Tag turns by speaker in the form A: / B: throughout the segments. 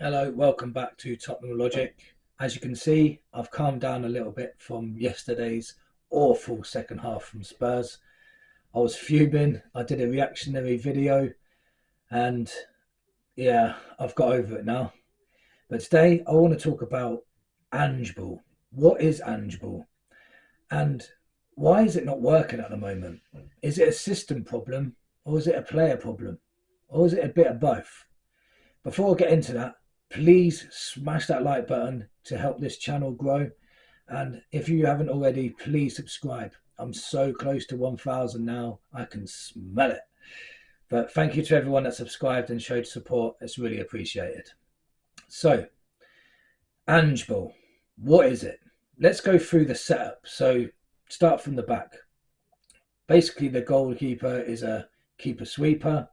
A: Hello, welcome back to Tottenham Logic. As you can see, I've calmed down a little bit from yesterday's awful second half from Spurs. I was fuming. I did a reactionary video and yeah, I've got over it now. But today I want to talk about Ange Ball. What is Ange Ball? And why is it not working at the moment? Is it a system problem or is it a player problem? Or is it a bit of both? Before I get into that, please smash that like button to help this channel grow. And if you haven't already, please subscribe. I'm so close to 1,000 now. I can smell it. But thank you to everyone that subscribed and showed support. It's really appreciated. So, Ange Ball, what is it? Let's go through the setup. So, start from the back. Basically, the goalkeeper is a keeper sweeper.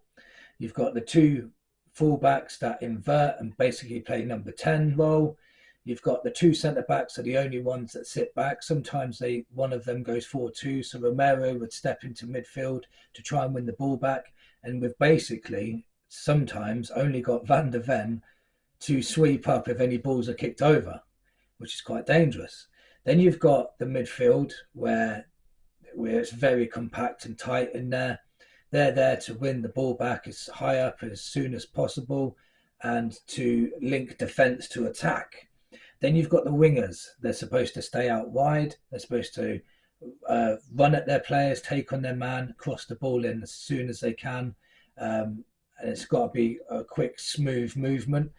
A: You've got the two fullbacks that invert and basically play number 10 role. You've got the two centre backs are the only ones that sit back. Sometimes one of them goes 4-2, so Romero would step into midfield to try and win the ball back. And we've basically sometimes only got Van der Ven to sweep up if any balls are kicked over, which is quite dangerous. Then you've got the midfield where it's very compact and tight in there. They're there to win the ball back as high up as soon as possible and to link defence to attack. Then you've got the wingers. They're supposed to stay out wide. They're supposed to run at their players, take on their man, cross the ball in as soon as they can. And it's got to be a quick, smooth movement.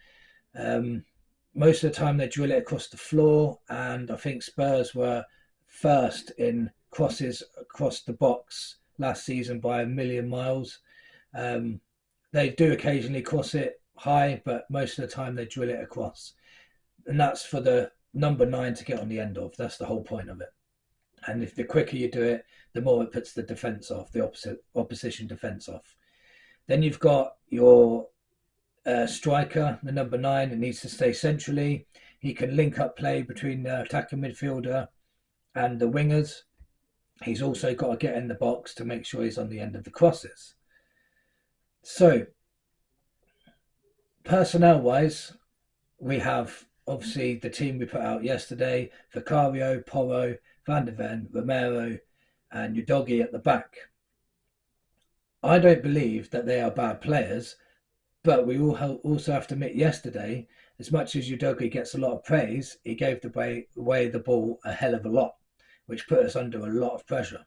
A: Most of the time they drill it across the floor, and I think Spurs were first in crosses across the box last season by a million miles. They do occasionally cross it high, but most of the time they drill it across. And that's for the number 9 to get on the end of. That's the whole point of it. And if the quicker you do it, the more it puts the defence off, the opposition defence off. Then you've got your striker, the number 9, it needs to stay centrally. He can link up play between the attacking midfielder and the wingers. He's also got to get in the box to make sure he's on the end of the crosses. So, personnel-wise, we have obviously the team we put out yesterday: Vicario, Porro, Van der Ven, Romero, and Udogie at the back. I don't believe that they are bad players, but we also have to admit yesterday, as much as Udogie gets a lot of praise, he gave away the ball a hell of a lot, which put us under a lot of pressure.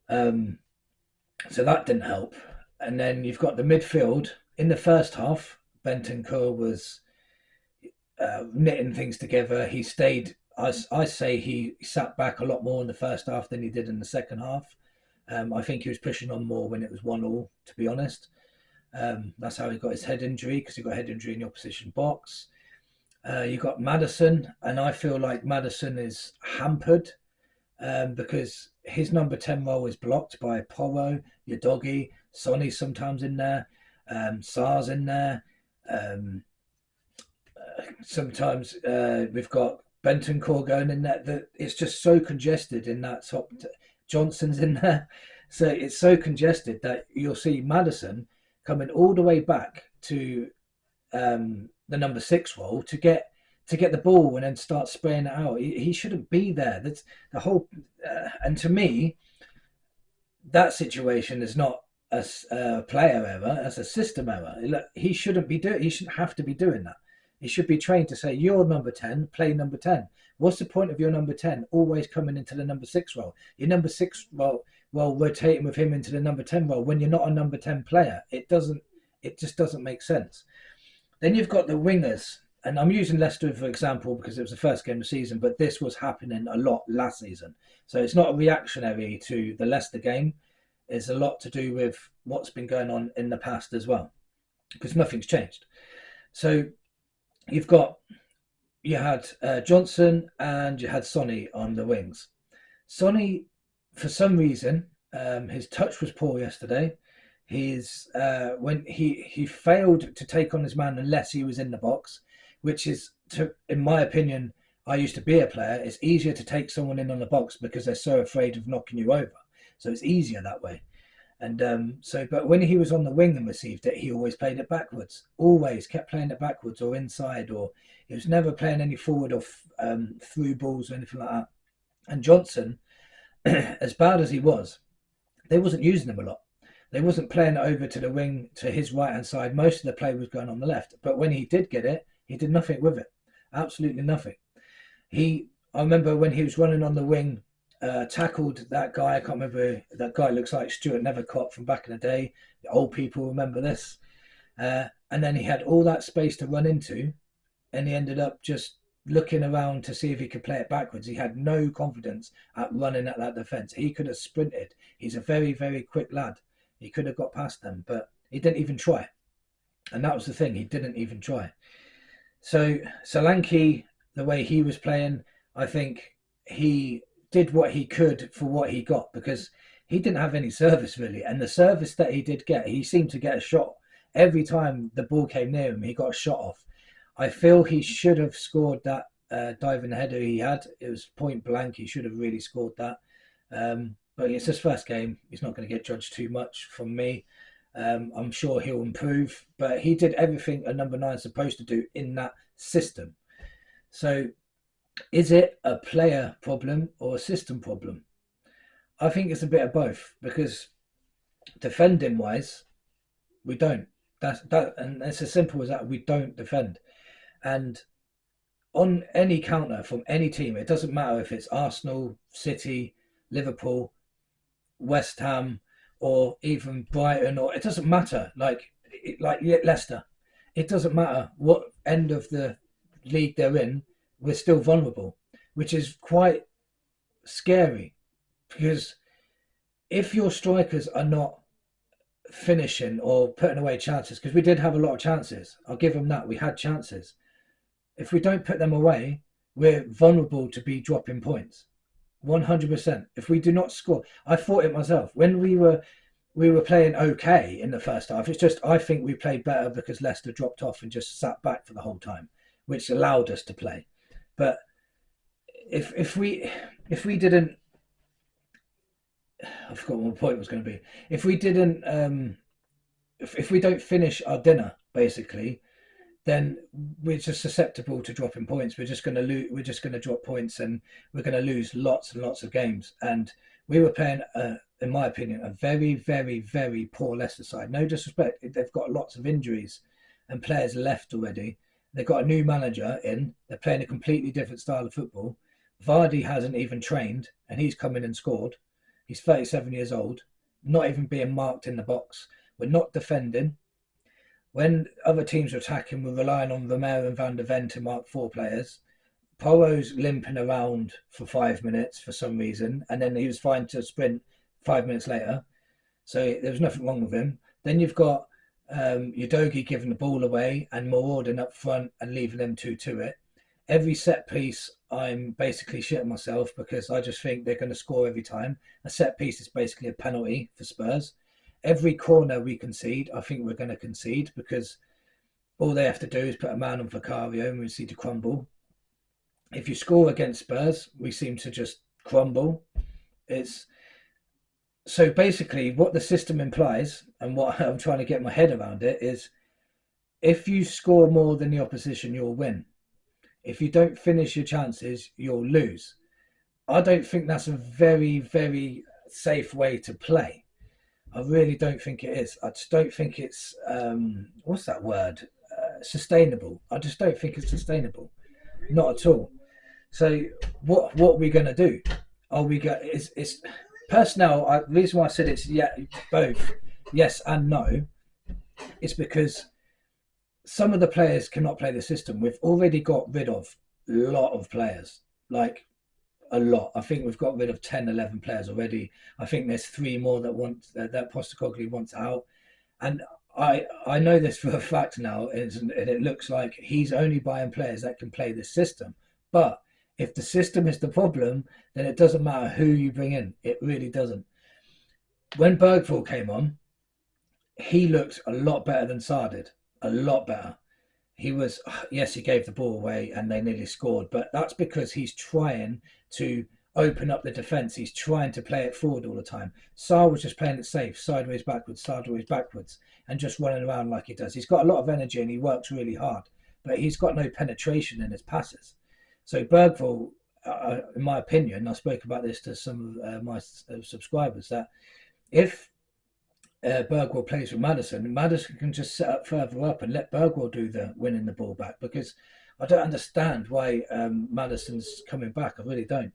A: So that didn't help. And then you've got the midfield. In the first half, Bentancur was knitting things together. He stayed, I say he sat back a lot more in the first half than he did in the second half. I think he was pushing on more when it was 1-1, to be honest. That's how he got his head injury, because he got a head injury in the opposition box. You got Maddison, and I feel like Maddison is hampered because his number 10 role is blocked by Porro, Udogie, Sonny's sometimes in there, Sar's in there. Sometimes we've got Bentancur going in there. It's just so congested in that top. Johnson's in there. So it's so congested that you'll see Maddison coming all the way back to the number 6 role to get the ball and then start spraying it out. He shouldn't be there. That's the whole. And to me, that situation is not a player error; it's a system error. He shouldn't be doing. He shouldn't have to be doing that. He should be trained to say, "You're number 10. Play number 10." What's the point of your number 10 always coming into the number 6 role? Your number 6 role, well, rotating with him into the number 10 role when you're not a number 10 player. It just doesn't make sense. Then you've got the wingers, and I'm using Leicester for example because it was the first game of the season, but this was happening a lot last season. So it's not a reactionary to the Leicester game. It's a lot to do with what's been going on in the past as well, because nothing's changed. So you had Johnson and you had Sonny on the wings. Sonny, for some reason, his touch was poor yesterday. When he failed to take on his man unless he was in the box, which is, in my opinion, I used to be a player. It's easier to take someone in on the box because they're so afraid of knocking you over. So it's easier that way. And but when he was on the wing and received it, he always played it backwards. Always kept playing it backwards or inside, or he was never playing any forward or through balls or anything like that. And Johnson, as bad as he was, they wasn't using him a lot. They wasn't playing it over to the wing to his right hand side. Most of the play was going on the left. But when he did get it, he did nothing with it. Absolutely nothing. I remember when he was running on the wing, tackled that guy. I can't remember. That guy looks like Stuart Nevercott from back in the day. The old people remember this. And then he had all that space to run into, and he ended up just looking around to see if he could play it backwards. He had no confidence at running at that defence. He could have sprinted. He's a very, very quick lad. He could have got past them, but he didn't even try. And that was the thing. He didn't even try. So Solanke, the way he was playing, I think he did what he could for what he got, because he didn't have any service really. And the service that he did get, he seemed to get a shot. Every time the ball came near him, he got a shot off. I feel he should have scored that diving header he had. It was point blank. He should have really scored that. But it's his first game. He's not going to get judged too much from me. I'm sure he'll improve. But he did everything a number 9 is supposed to do in that system. So is it a player problem or a system problem? I think it's a bit of both, because defending wise, we don't. And it's as simple as that. We don't defend. And on any counter from any team, it doesn't matter if it's Arsenal, City, Liverpool, West Ham, or even Brighton, or it doesn't matter. Like Leicester, it doesn't matter what end of the league they're in. We're still vulnerable, which is quite scary, because if your strikers are not finishing or putting away chances, because we did have a lot of chances, I'll give them that. We had chances. If we don't put them away, we're vulnerable to be dropping points. 100%. If we do not score, I thought it myself when we were playing okay in the first half. It's just I think we played better because Leicester dropped off and just sat back for the whole time, which allowed us to play. But if we didn't, I forgot what my point was going to be. If we didn't, if we don't finish our dinner, basically, then we're just susceptible to dropping points. We're just going to lose. We're just going to drop points, and we're going to lose lots and lots of games. And we were playing, in my opinion, a very, very, very poor Leicester side. No disrespect, they've got lots of injuries and players left already. They've got a new manager in. They're playing a completely different style of football. Vardy hasn't even trained, and he's come in and scored. He's 37 years old, not even being marked in the box. We're not defending. When other teams are attacking, we're relying on Romero and Van der Ven to mark 4 players. Poro's limping around for 5 minutes for some reason, and then he was fine to sprint 5 minutes later. So there was nothing wrong with him. Then you've got Udogie giving the ball away and Marauding up front and leaving them two to it. Every set piece, I'm basically shitting myself, because I just think they're going to score every time. A set piece is basically a penalty for Spurs. Every corner we concede, I think we're going to concede, because all they have to do is put a man on Vicario and we see to crumble. If you score against Spurs, we seem to just crumble. It's so basically what the system implies, and what I'm trying to get my head around it, is if you score more than the opposition, you'll win. If you don't finish your chances, you'll lose. I don't think that's a very, very safe way to play. I really don't think it is. I just don't think it's what's that word? Sustainable. I just don't think it's sustainable. Not at all. So what are we going to do? Are we going? It's personnel. The reason why I said it's both yes and no. It's because some of the players cannot play the system. We've already got rid of a lot of players, like a lot. I think we've got rid of 10, 11 players already. I think there's 3 more that Postecoglou wants out. And I know this for a fact now, and it looks like he's only buying players that can play this system. But if the system is the problem, then it doesn't matter who you bring in. It really doesn't. When Bergvall came on, he looked a lot better than Sarr did. A lot better. He gave the ball away and they nearly scored, but that's because he's trying to open up the defence. He's trying to play it forward all the time. Sarr was just playing it safe, sideways, backwards, and just running around like he does. He's got a lot of energy and he works really hard, but he's got no penetration in his passes. So Bergvall, in my opinion, I spoke about this to some of my subscribers, that if Bergwall plays with Maddison, Maddison can just set up further up and let Bergwall do the winning the ball back, because I don't understand why Maddison's coming back. I really don't.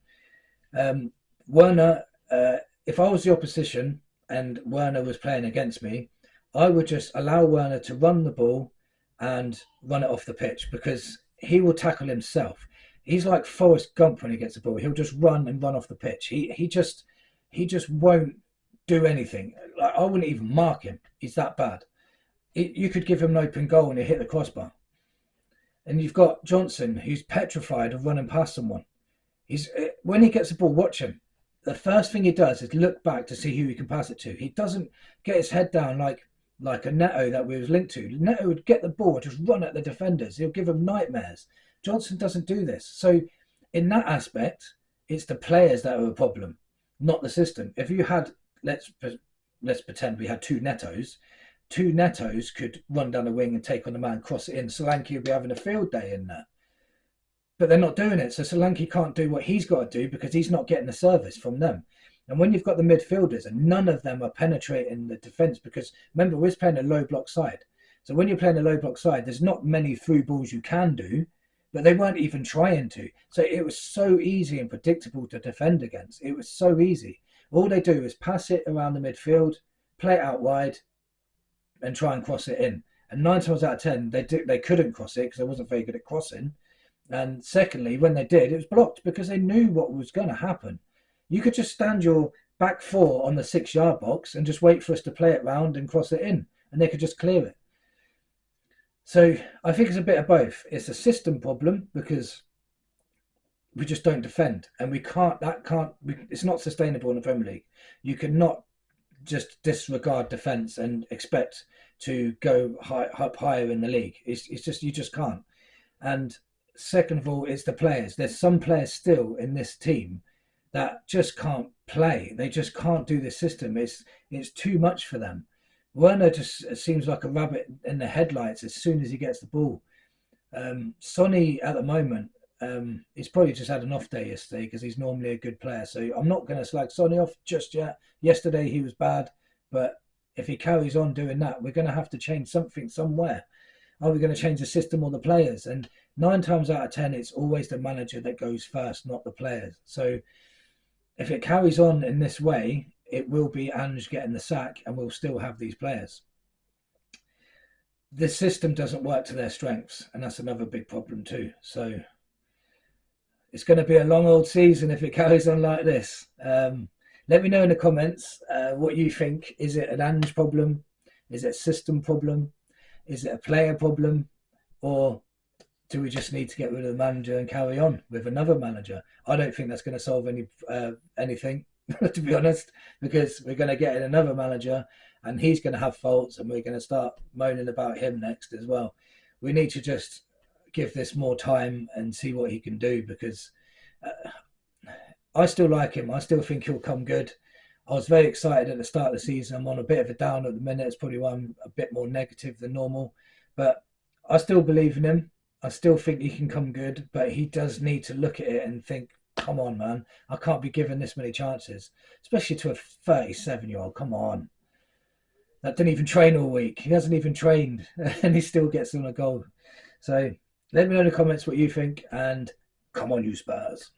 A: Werner, if I was the opposition and Werner was playing against me, I would just allow Werner to run the ball and run it off the pitch, because he will tackle himself. He's like Forrest Gump when he gets the ball. He'll just run and run off the pitch. He just won't do anything. Like, I wouldn't even mark him. He's that bad. You could give him an open goal and he hit the crossbar. And you've got Johnson, who's petrified of running past someone. When he gets the ball, watch him. The first thing he does is look back to see who he can pass it to. He doesn't get his head down like a Neto that we was linked to. Neto would get the ball, just run at the defenders. He'll give them nightmares. Johnson doesn't do this. So in that aspect, it's the players that are a problem, not the system. If you had, let's pretend we had two Netos could run down the wing and take on the man, cross it in. Solanke would be having a field day in there. But they're not doing it. So Solanke can't do what he's got to do because he's not getting the service from them. And when you've got the midfielders and none of them are penetrating the defence, because remember, we're playing a low block side. So when you're playing a low block side, there's not many through balls you can do, but they weren't even trying to. So it was so easy and predictable to defend against. It was so easy. All they do is pass it around the midfield, play it out wide, and try and cross it in. And 9 times out of 10, they couldn't cross it because they wasn't very good at crossing. And secondly, when they did, it was blocked because they knew what was going to happen. You could just stand your back four on the 6-yard box and just wait for us to play it round and cross it in, and they could just clear it. So I think it's a bit of both. It's a system problem because we just don't defend, and it's not sustainable in the Premier League. You cannot just disregard defence and expect to go up higher in the league. It's just, you just can't. And second of all, it's the players. There's some players still in this team that just can't play. They just can't do this system. It's too much for them. Werner just seems like a rabbit in the headlights as soon as he gets the ball. Sonny at the moment, he's probably just had an off day yesterday because he's normally a good player. So I'm not going to slag Sonny off just yet. Yesterday he was bad, but if he carries on doing that, we're going to have to change something somewhere. Are we going to change the system or the players? And 9 times out of 10, it's always the manager that goes first, not the players. So if it carries on in this way, it will be Ange getting the sack and we'll still have these players. The system doesn't work to their strengths, and that's another big problem too. So it's going to be a long old season if it carries on like this. Let me know in the comments what you think. Is it an Ange problem? Is it a system problem? Is it a player problem? Or do we just need to get rid of the manager and carry on with another manager? I don't think that's going to solve anything, to be honest, because we're going to get in another manager and he's going to have faults and we're going to start moaning about him next as well. We need to just give this more time and see what he can do, because I still like him. I still think he'll come good. I was very excited at the start of the season. I'm on a bit of a down at the minute. It's probably why I'm a bit more negative than normal. But I still believe in him. I still think he can come good. But he does need to look at it and think, come on, man. I can't be given this many chances. Especially to a 37-year-old. Come on. That didn't even train all week. He hasn't even trained. And he still gets on a goal. So let me know in the comments what you think. And come on, you Spurs.